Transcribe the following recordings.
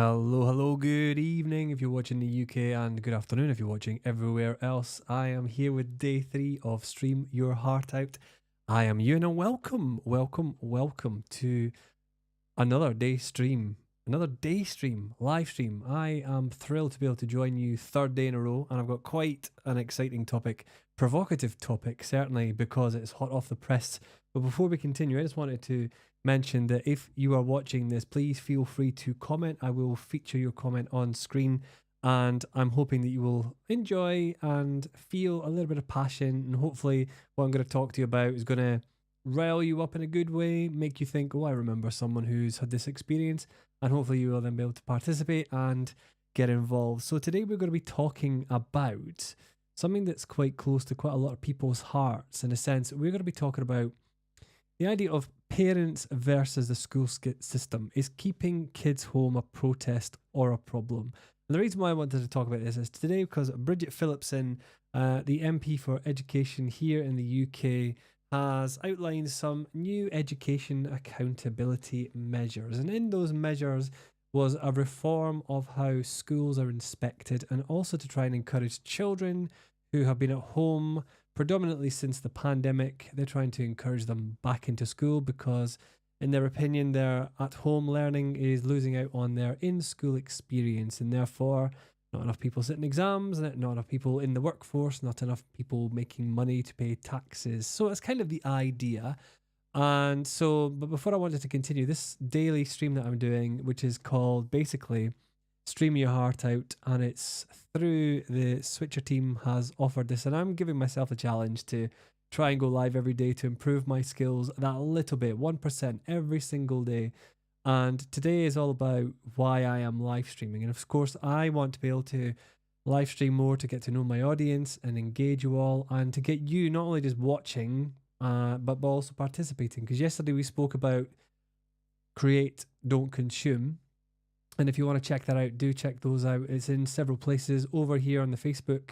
Hello, hello, good evening if you're watching the UK, and good afternoon if you're watching everywhere else. I am here with day 3 of Stream Your Heart Out. I am Ewan, and welcome to another day stream, live stream. I am thrilled to be able to join you third day in a row, and I've got quite an exciting topic, provocative topic, certainly because it's hot off the press. But before we continue, I just wanted to mention that if you are watching this, please feel free to comment. I will feature your comment on screen, and I'm hoping that you will enjoy and feel a little bit of passion, and hopefully what I'm going to talk to you about is going to rile you up in a good way, make you think, oh, I remember someone who's had this experience, and hopefully you will then be able to participate and get involved. So today we're going to be talking about something that's quite close to quite a lot of people's hearts. In a sense, we're going to be talking about the idea of parents versus the school system. Is keeping kids home a protest or a problem? And the reason why I wanted to talk about this is today because Bridget Phillipson, the MP for Education here in the UK, has outlined some new education accountability measures. And in those measures was a reform of how schools are inspected, and also to try and encourage children who have been at home predominantly since the pandemic. They're trying to encourage them back into school because, in their opinion, their at-home learning is losing out on their in-school experience, and therefore not enough people sitting exams, not enough people in the workforce, not enough people making money to pay taxes. So it's kind of the idea. And so, but before I wanted to continue, this daily stream that I'm doing, which is called basically Stream Your Heart Out, and it's through the Switcher team has offered this, and I'm giving myself a challenge to try and go live every day to improve my skills that little bit, 1% every single day. And today is all about why I am live streaming. And of course, I want to be able to live stream more to get to know my audience and engage you all, and to get you not only just watching, but also participating. Because yesterday we spoke about create, don't consume. And if you want to check that out, do check those out. It's in several places over here on the Facebook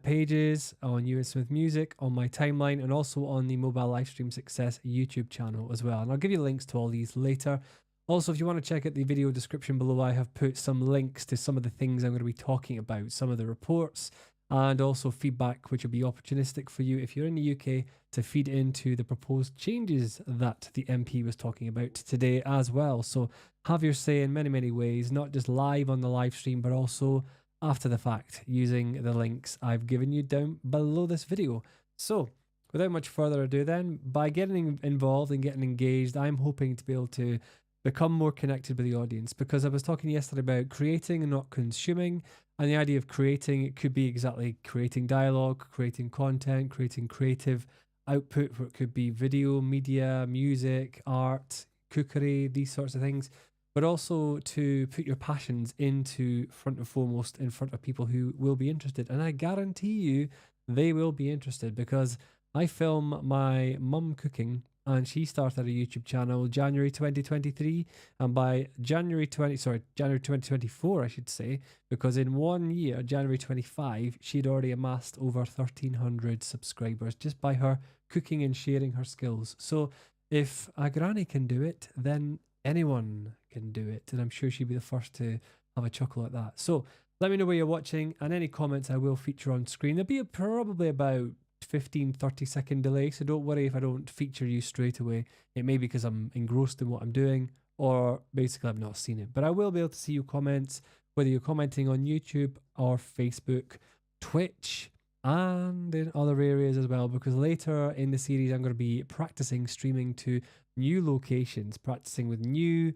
pages, on Ewan Smith Music, on my timeline, and also on the Mobile Livestream Success YouTube channel as well. And I'll give you links to all these later. Also, if you want to check out the video description below, I have put some links to some of the things I'm going to be talking about, some of the reports, and also feedback, which will be opportunistic for you if you're in the UK to feed into the proposed changes that the MP was talking about today as well. So have your say in many, many ways, not just live on the live stream, but also after the fact using the links I've given you down below this video. So without much further ado then, by getting involved and getting engaged, I'm hoping to be able to become more connected with the audience, because I was talking yesterday about creating and not consuming, and the idea of creating, it could be exactly creating dialogue, creating content, creating creative output, where it could be video, media, music, art, cookery, these sorts of things, but also to put your passions into front and foremost in front of people who will be interested. And I guarantee you they will be interested, because I film my mum cooking, and she started a YouTube channel January 2023, and by January 2024, I should say, because in 1 year, January 25, she'd already amassed over 1,300 subscribers just by her cooking and sharing her skills. So if a granny can do it, then anyone can do it, and I'm sure she'd be the first to have a chuckle at that. So let me know where you're watching, and any comments I will feature on screen. There'll be probably about 15-30 second delay, so don't worry if I don't feature you straight away. It may be because I'm engrossed in what I'm doing, or basically I've not seen it, but I will be able to see your comments, whether you're commenting on YouTube or Facebook, Twitch, and in other areas as well, because later in the series I'm going to be practicing streaming to new locations, practicing with new,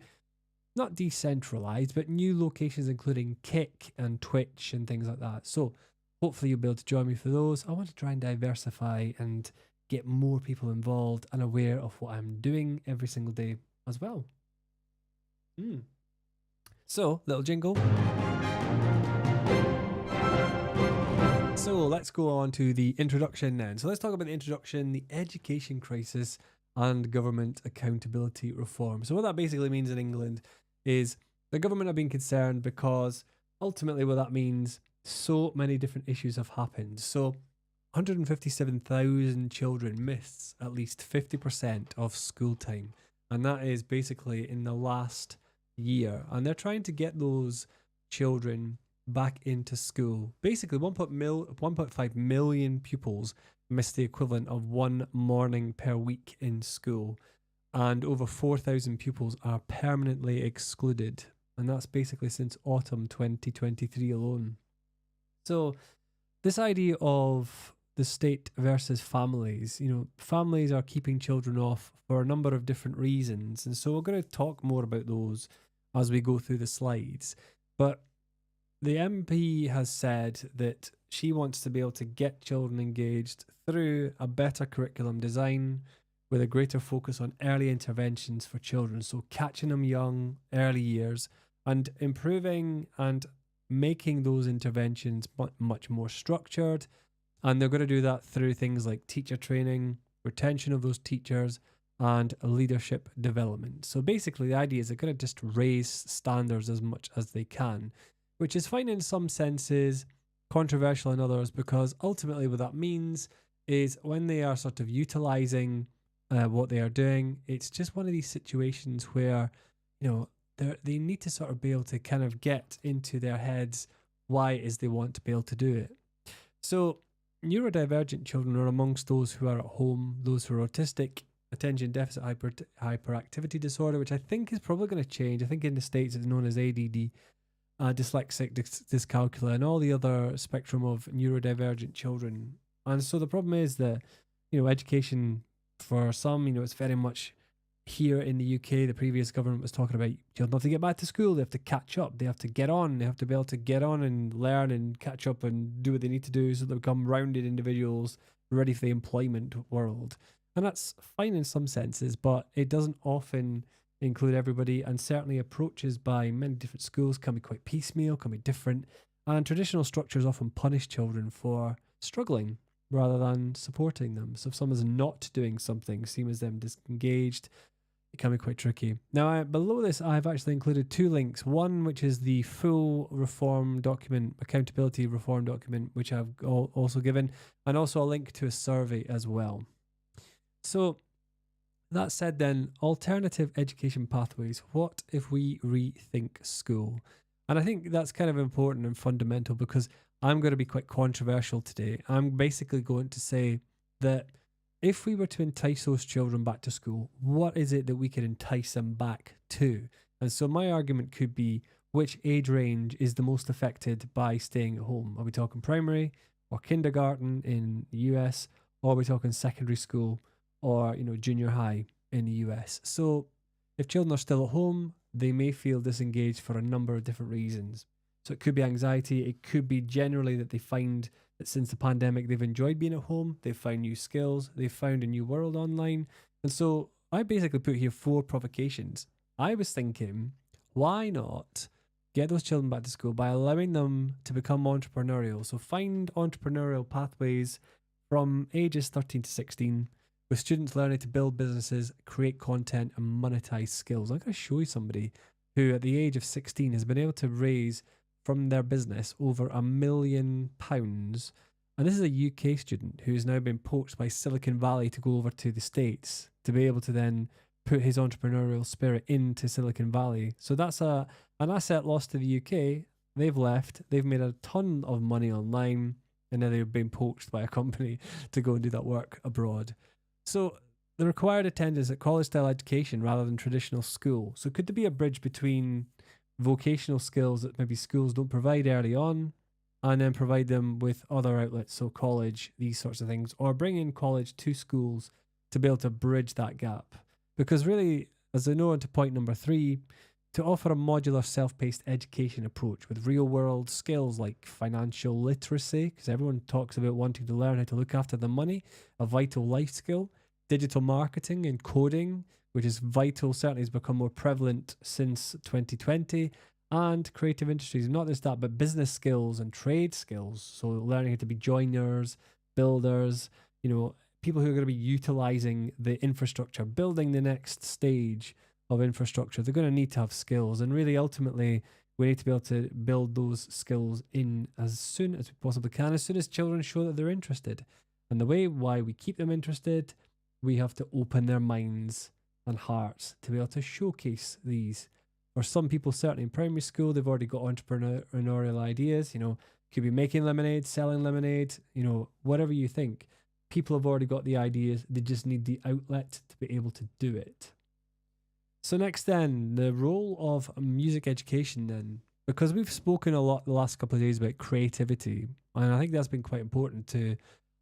not decentralized, but new locations, including Kick and Twitch and things like that. So hopefully you'll be able to join me for those. I want to try and diversify and get more people involved and aware of what I'm doing every single day as well. So, little jingle. So let's go on to the introduction then. So let's talk about the introduction, the education crisis, and government accountability reform. So what that basically means in England is the government have been concerned because ultimately what that means, so many different issues have happened. So 157,000 children miss at least 50% of school time. And that is basically in the last year, and they're trying to get those children back into school. Basically, 1.5 million pupils miss the equivalent of one morning per week in school, and over 4,000 pupils are permanently excluded. And that's basically since autumn 2023 alone. So, this idea of the state versus families, families are keeping children off for a number of different reasons. And so, we're going to talk more about those as we go through the slides. But the MP has said that she wants to be able to get children engaged through a better curriculum design with a greater focus on early interventions for children. So catching them young, early years, and improving and making those interventions much more structured. And they're going to do that through things like teacher training, retention of those teachers, and leadership development. So basically, the idea is they're going to just raise standards as much as they can, which is fine in some senses, controversial in others, because ultimately what that means is when they are sort of utilizing what they are doing, it's just one of these situations where, they need to sort of be able to kind of get into their heads why it is they want to be able to do it. So neurodivergent children are amongst those who are at home, those who are autistic, attention deficit hyperactivity disorder, which I think is probably going to change. I think in the States it's known as ADD, dyslexic, dyscalculia, and all the other spectrum of neurodivergent children. And so the problem is that, education for some, it's very much here in the UK. The previous government was talking about children have to get back to school, they have to catch up, they have to get on, they have to be able to get on and learn and catch up and do what they need to do so they become rounded individuals ready for the employment world. And that's fine in some senses, but it doesn't often include everybody, and certainly approaches by many different schools can be quite piecemeal, can be different, and traditional structures often punish children for struggling rather than supporting them. So if someone's not doing something, seen as them disengaged, it can be quite tricky. Now, below this, I've actually included two links. One, which is the full reform document, accountability reform document, which I've also given, and also a link to a survey as well. So that said then, alternative education pathways. What if we rethink school? And I think that's kind of important and fundamental, because I'm going to be quite controversial today. I'm basically going to say that if we were to entice those children back to school, what is it that we could entice them back to? And so my argument could be, which age range is the most affected by staying at home? Are we talking primary or kindergarten in the US? Or are we talking secondary school or, junior high in the US? So if children are still at home, they may feel disengaged for a number of different reasons. So it could be anxiety. It could be generally that they find that since the pandemic, they've enjoyed being at home. They've found new skills. They've found a new world online. And so I basically put here 4 provocations. I was thinking, why not get those children back to school by allowing them to become entrepreneurial? So find entrepreneurial pathways from ages 13 to 16, with students learning to build businesses, create content, and monetize skills. I'm going to show you somebody who at the age of 16 has been able to raise from their business over £1 million. And this is a UK student who's now been poached by Silicon Valley to go over to the States to be able to then put his entrepreneurial spirit into Silicon Valley. So that's an asset lost to the UK. They've left. They've made a ton of money online, and now they've been poached by a company to go and do that work abroad. So the required attendance at college-style education rather than traditional school. So could there be a bridge between vocational skills that maybe schools don't provide early on, and then provide them with other outlets, so college, these sorts of things, or bring in college to schools to be able to bridge that gap? Because really, as I know, into point number 3, to offer a modular self-paced education approach with real-world skills like financial literacy, because everyone talks about wanting to learn how to look after their money, a vital life skill, digital marketing and coding, which is vital, certainly has become more prevalent since 2020, and creative industries. Not just that, but business skills and trade skills. So learning how to be joiners, builders, people who are going to be utilizing the infrastructure, building the next stage of infrastructure. They're going to need to have skills. And really, ultimately, we need to be able to build those skills in as soon as we possibly can, as soon as children show that they're interested. And the way why we keep them interested, we have to open their minds and hearts to be able to showcase these. or some people certainly in primary school, they've already got entrepreneurial ideas. Could be making lemonade, selling lemonade, whatever you think. People have already got the ideas. They just need the outlet to be able to do it. So next then, the role of music education then, because we've spoken a lot the last couple of days about creativity, and I think that's been quite important to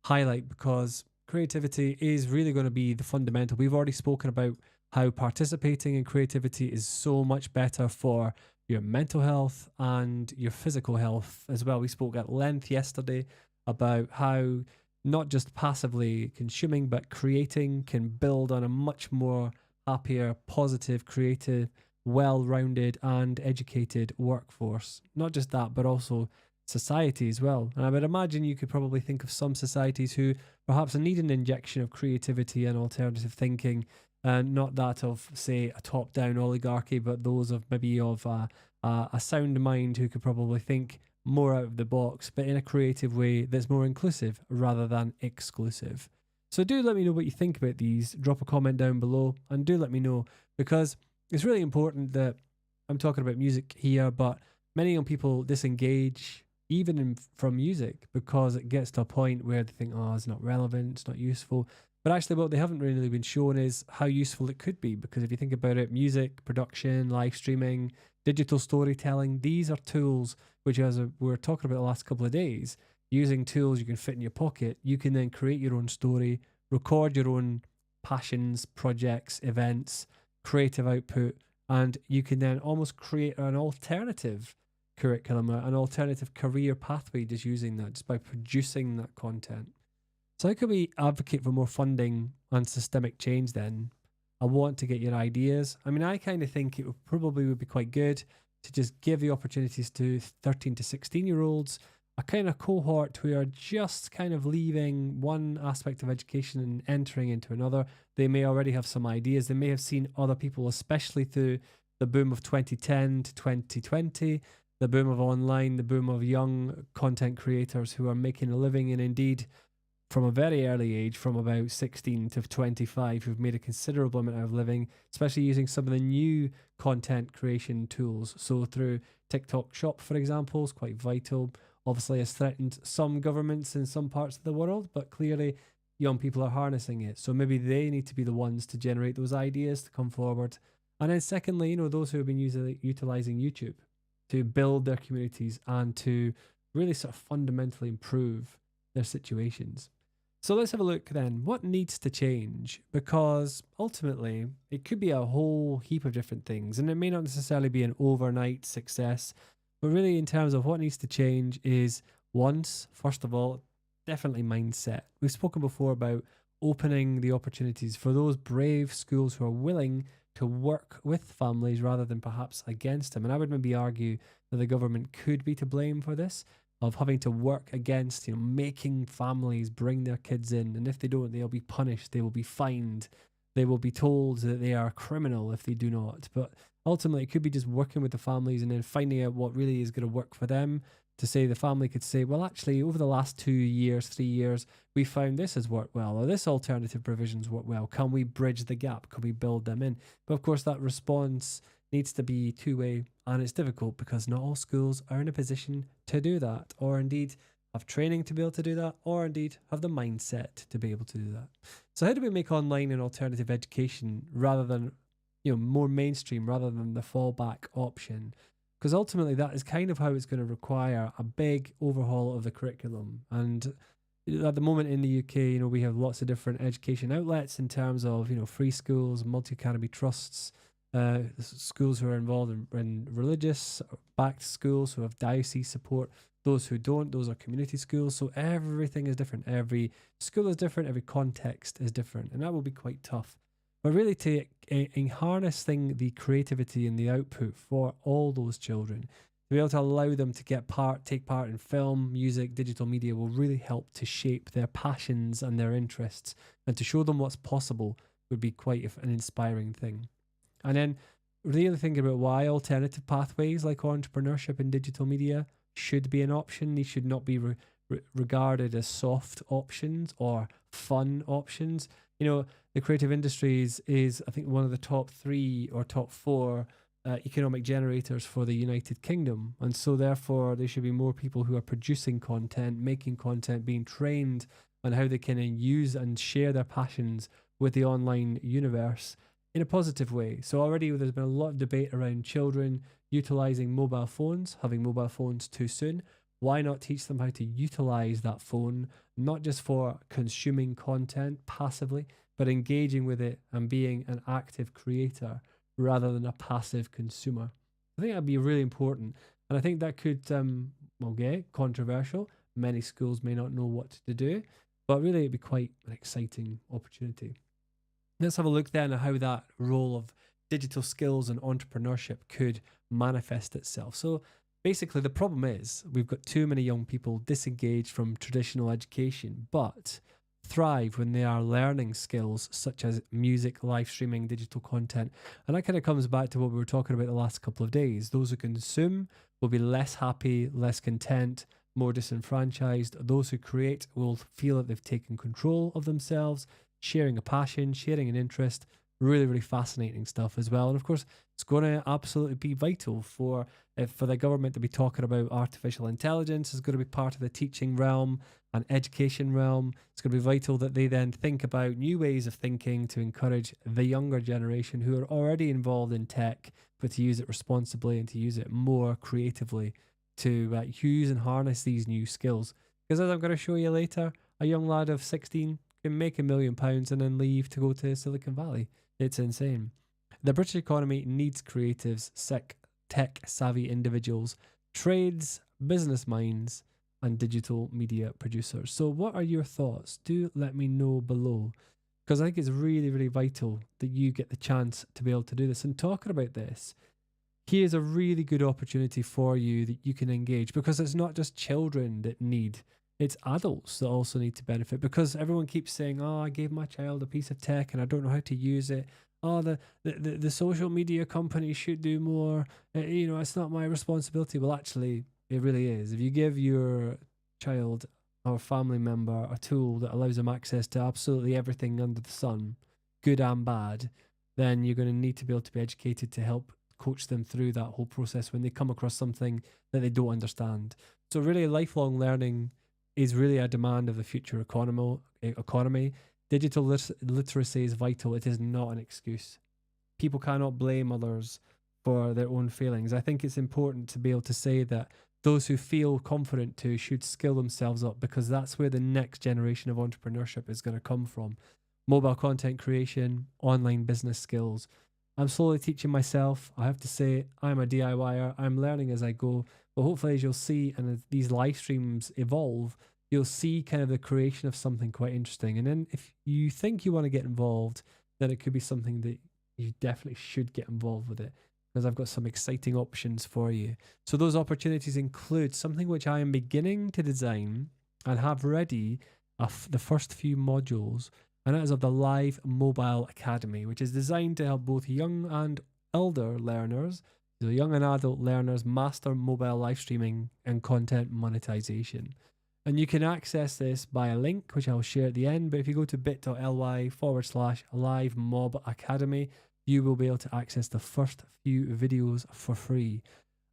highlight because creativity is really going to be the fundamental. We've already spoken about how participating in creativity is so much better for your mental health and your physical health as well. We spoke at length yesterday about how not just passively consuming, but creating can build on a much more happier, positive, creative, well-rounded and educated workforce. Not just that, but also society as well. And I would imagine you could probably think of some societies who perhaps need an injection of creativity and alternative thinking, and not that of, say, a top-down oligarchy, but those of maybe of a sound mind who could probably think more out of the box, but in a creative way that's more inclusive rather than exclusive. So do let me know what you think about these. Drop a comment down below and do let me know, because it's really important that I'm talking about music here, but many young people disengage even from music because it gets to a point where they think, oh, it's not relevant, it's not useful. But actually what they haven't really been shown is how useful it could be, because if you think about it, music, production, live streaming, digital storytelling, these are tools which, as we were talking about the last couple of days, using tools you can fit in your pocket, you can then create your own story, record your own passions, projects, events, creative output, and you can then almost create an alternative curriculum, an alternative career pathway just using that, just by producing that content. So how can we advocate for more funding and systemic change then? I want to get your ideas. I mean, I kind of think it would be quite good to just give the opportunities to 13 to 16-year-olds, a kind of cohort who are just kind of leaving one aspect of education and entering into another. They may already have some ideas. They may have seen other people, especially through the boom of 2010 to 2020, the boom of online, the boom of young content creators who are making a living, and indeed from a very early age, from about 16 to 25, who've made a considerable amount of living, especially using some of the new content creation tools. So through TikTok Shop, for example, is quite vital. Obviously has threatened some governments in some parts of the world, but clearly young people are harnessing it. So maybe they need to be the ones to generate those ideas to come forward. And then secondly, those who have been utilizing YouTube to build their communities and to really sort of fundamentally improve their situations. So let's have a look then. What needs to change? Because ultimately, it could be a whole heap of different things, and it may not necessarily be an overnight success, but really in terms of what needs to change is, first of all, definitely mindset. We've spoken before about opening the opportunities for those brave schools who are willing to work with families rather than perhaps against them. And I would maybe argue that the government could be to blame for this, of having to work against, making families bring their kids in. And if they don't, they'll be punished. They will be fined. They will be told that they are a criminal if they do not. But ultimately, it could be just working with the families and then finding out what really is going to work for them. To say the family could say, well, actually, over the last 2 years, 3 years, we found this has worked well, or this alternative provisions work well. Can we bridge the gap? Can we build them in? But of course, that response needs to be two-way, and it's difficult because not all schools are in a position to do that, or indeed have training to be able to do that, or indeed have the mindset to be able to do that. So how do we make online an alternative education rather than, more mainstream, rather than the fallback option? Because ultimately that is kind of how it's going to require a big overhaul of the curriculum. And at the moment in the UK, we have lots of different education outlets in terms of, free schools, multi-academy trusts, schools who are involved in religious backed schools who have diocese support. Those who don't, those are community schools. So everything is different. Every school is different. Every context is different. And that will be quite tough. But really to harness the creativity and the output for all those children, to be able to allow them to take part in film, music, digital media will really help to shape their passions and their interests, and to show them what's possible would be quite an inspiring thing. And then really thinking about why alternative pathways like entrepreneurship and digital media should be an option. These should not be regarded as soft options or fun options. The creative industries is, I think, one of the top 3 or top 4 economic generators for the United Kingdom. And so therefore there should be more people who are producing content, making content, being trained on how they can use and share their passions with the online universe in a positive way. So already there's been a lot of debate around children utilizing mobile phones, having mobile phones too soon. Why not teach them how to utilize that phone, not just for consuming content passively, but engaging with it and being an active creator rather than a passive consumer? I think that'd be really important. And I think that could, get controversial. Many schools may not know what to do, but really it'd be quite an exciting opportunity. Let's have a look then at how that role of digital skills and entrepreneurship could manifest itself. So basically the problem is we've got too many young people disengaged from traditional education, but thrive when they are learning skills such as music, live streaming, digital content. And that kind of comes back to what we were talking about the last couple of days. Those who consume will be less happy, less content, more disenfranchised. Those who create will feel that they've taken control of themselves, sharing a passion, sharing an interest. Really, really fascinating stuff as well. And of course, it's going to absolutely be vital for the government to be talking about artificial intelligence. It's going to be part of the teaching realm and education realm. It's going to be vital that they then think about new ways of thinking to encourage the younger generation who are already involved in tech, but to use it responsibly and to use it more creatively to use and harness these new skills. Because as I'm going to show you later, a young lad of 16 can make £1 million and then leave to go to Silicon Valley. It's insane. The British economy needs creatives, tech-savvy individuals, trades, business minds, and digital media producers. So what are your thoughts? Do let me know below, because I think it's really, really vital that you get the chance to be able to do this. And talking about this, here's a really good opportunity for you that you can engage, because it's not just children that need, it's adults that also need to benefit, because everyone keeps saying, oh, I gave my child a piece of tech and I don't know how to use it. Oh, the social media companies should do more. It's not my responsibility. Well, actually, it really is. If you give your child or family member a tool that allows them access to absolutely everything under the sun, good and bad, then you're going to need to be able to be educated to help coach them through that whole process when they come across something that they don't understand. So really, lifelong learning is really a demand of the future economy. Digital literacy is vital. It is not an excuse. People cannot blame others for their own failings. I think it's important to be able to say that those who feel confident to should skill themselves up, because that's where the next generation of entrepreneurship is going to come from. Mobile content creation, online business skills. I'm slowly teaching myself. I have to say, I'm a DIYer. I'm learning as I go. But hopefully, as you'll see, and as these live streams evolve, you'll see kind of the creation of something quite interesting. And then if you think you want to get involved, then it could be something that you definitely should get involved with it, because I've got some exciting options for you. So those opportunities include something which I am beginning to design and have ready the first few modules, and that is of the Live Mobile Academy, which is designed to help both young and elder learners, so young and adult learners, master mobile live streaming and content monetization. And you can access this by a link, which I'll share at the end. But if you go to bit.ly/Live Mob Academy, you will be able to access the first few videos for free.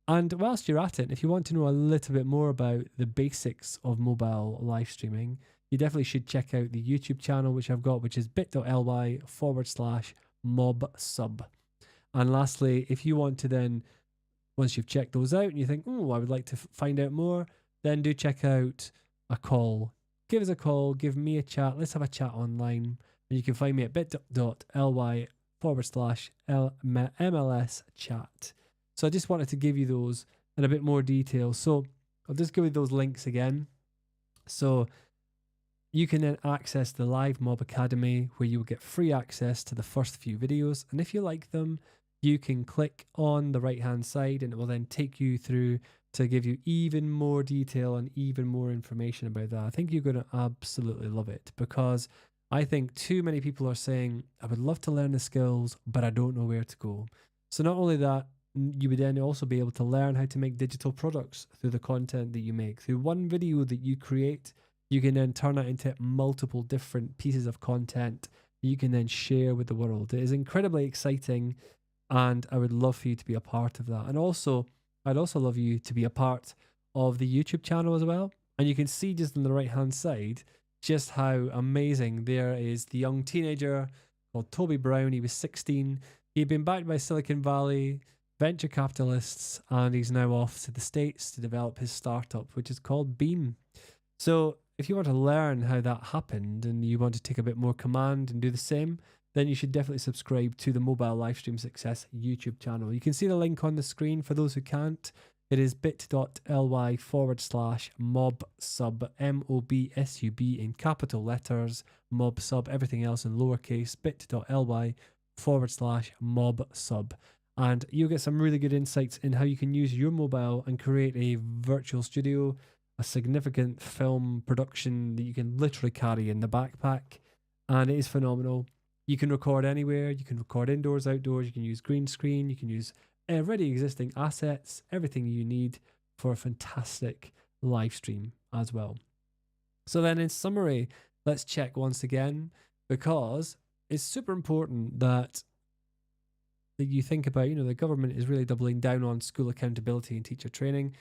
And whilst you're at it, if you want to know a little bit more about the basics of mobile live streaming, you definitely should check out the YouTube channel, which I've got, which is bit.ly/MobSub. And lastly, if you want to then, once you've checked those out and you think, oh, I would like to find out more, then do check out a call. Give us a call, give me a chat. Let's have a chat online. And you can find me at bit.ly/MLS chat. So I just wanted to give you those in a bit more detail. So I'll just give you those links again. So you can then access the Live Mob Academy, where you will get free access to the first few videos. And if you like them, you can click on the right hand side and it will then take you through to give you even more detail and even more information about that. I think you're going to absolutely love it, because I think too many people are saying, I would love to learn the skills, but I don't know where to go. So not only that, you would then also be able to learn how to make digital products through the content that you make. Through one video that you create, you can then turn it into multiple different pieces of content you can then share with the world. It is incredibly exciting. And I would love for you to be a part of that. And also, I'd also love you to be a part of the YouTube channel as well. And you can see just on the right hand side just how amazing there is the young teenager called Toby Brown. He was 16. He'd been backed by Silicon Valley venture capitalists, and he's now off to the States to develop his startup, which is called Beam. So if you want to learn how that happened and you want to take a bit more command and do the same, then you should definitely subscribe to the Mobile Livestream Success YouTube channel. You can see the link on the screen for those who can't. It is bit.ly/mobsub, MOBSUB in capital letters, mobsub, everything else in lowercase, bit.ly/mobsub. And you'll get some really good insights in how you can use your mobile and create a virtual studio, a significant film production that you can literally carry in the backpack. And it is phenomenal. You can record anywhere. You can record indoors, outdoors. You can use green screen. You can use already existing assets, everything you need for a fantastic live stream as well. So then in summary, let's check once again, because it's super important that you think about, the government is really doubling down on school accountability and teacher training.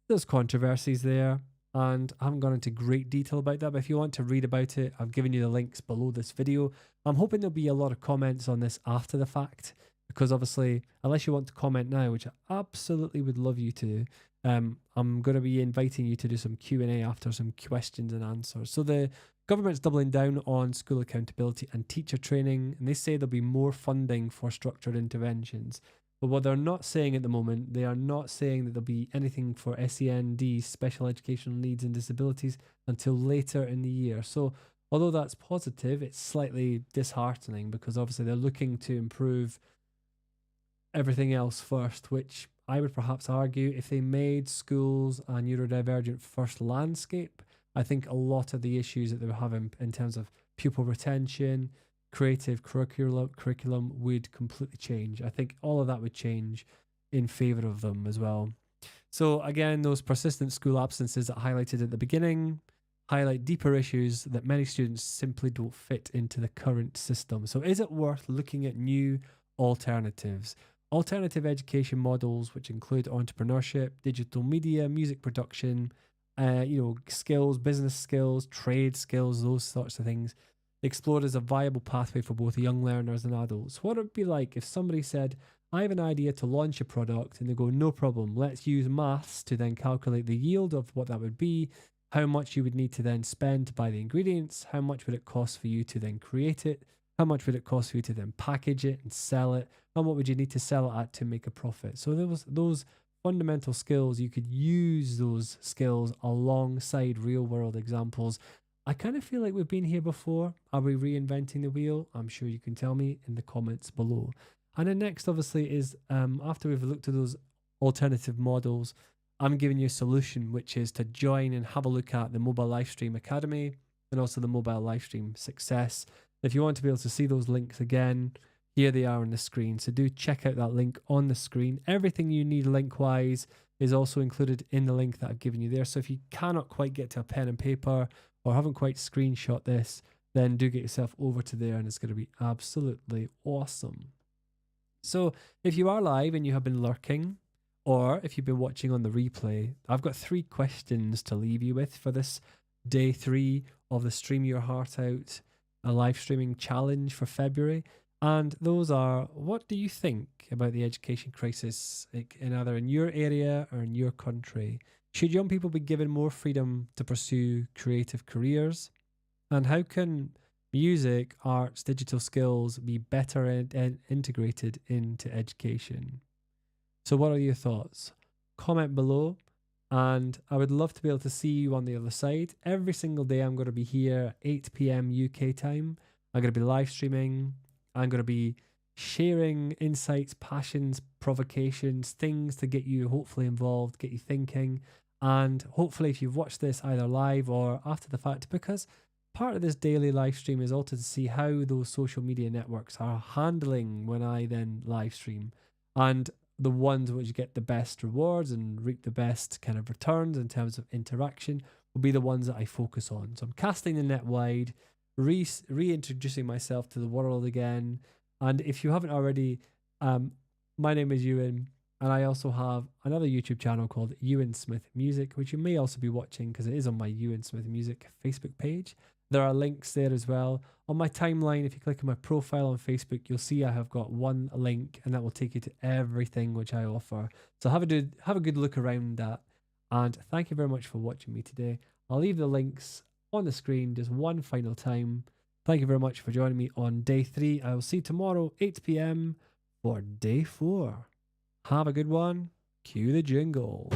There's controversies there, and I haven't gone into great detail about that, but if you want to read about it, I've given you the links below this video. I'm hoping there'll be a lot of comments on this after the fact, because obviously, unless you want to comment now, which I absolutely would love you to, I'm going to be inviting you to do some Q&A after, some questions and answers. So the government's doubling down on school accountability and teacher training, and they say there'll be more funding for structured interventions. But what they're not saying at the moment, they are not saying that there'll be anything for SEND, special educational needs and disabilities, until later in the year. So although that's positive, it's slightly disheartening, because obviously they're looking to improve everything else first, which I would perhaps argue, if they made schools a neurodivergent first landscape, I think a lot of the issues that they were having in terms of pupil retention, creative curriculum would completely change. I think all of that would change in favor of them as well. So again, those persistent school absences that I highlighted at the beginning highlight deeper issues that many students simply don't fit into the current system. So is it worth looking at new alternatives? Alternative education models, which include entrepreneurship, digital media, music production, skills, business skills, trade skills, those sorts of things, explored as a viable pathway for both young learners and adults. What would it be like if somebody said, I have an idea to launch a product, and they go, no problem, let's use maths to then calculate the yield of what that would be, how much you would need to then spend to buy the ingredients, how much would it cost for you to then create it, how much would it cost for you to then package it and sell it, and what would you need to sell it at to make a profit? So there was those fundamental skills, you could use those skills alongside real world examples. I kind of feel like we've been here before. Are we reinventing the wheel? I'm sure you can tell me in the comments below. And then next, obviously, is after we've looked at those alternative models, I'm giving you a solution, which is to join and have a look at the Mobile Livestream Academy and also the Mobile Livestream Success. If you want to be able to see those links again, here they are on the screen. So do check out that link on the screen. Everything you need link-wise is also included in the link that I've given you there. So if you cannot quite get to a pen and paper or haven't quite screenshot this, then do get yourself over to there, and it's going to be absolutely awesome. So if you are live and you have been lurking, or if you've been watching on the replay, I've got 3 questions to leave you with for this day 3 of the Stream Your Heart Out, a live streaming challenge for February. And those are, what do you think about the education crisis in either in your area or in your country? Should young people be given more freedom to pursue creative careers? And how can music, arts, digital skills be better and integrated into education? So what are your thoughts? Comment below, and I would love to be able to see you on the other side. Every single day I'm going to be here at 8 p.m. UK time. I'm going to be live streaming. I'm going to be sharing insights, passions, provocations, things to get you hopefully involved, get you thinking. And hopefully if you've watched this either live or after the fact, because part of this daily live stream is also to see how those social media networks are handling when I then live stream. And the ones which get the best rewards and reap the best kind of returns in terms of interaction will be the ones that I focus on. So I'm casting the net wide, reintroducing myself to the world again. And if you haven't already, My name is Ewan, and I also have another YouTube channel called Ewan Smith Music, which you may also be watching because it is on my Ewan Smith Music Facebook page. There are links there as well. On my timeline, if you click on my profile on Facebook, you'll see I have got one link, and that will take you to everything which I offer. So have a good look around that. And thank you very much for watching me today. I'll leave the links on the screen just one final time. Thank you very much for joining me on day 3. I will see you tomorrow, 8 p.m. for day 4. Have a good one. Cue the jingle.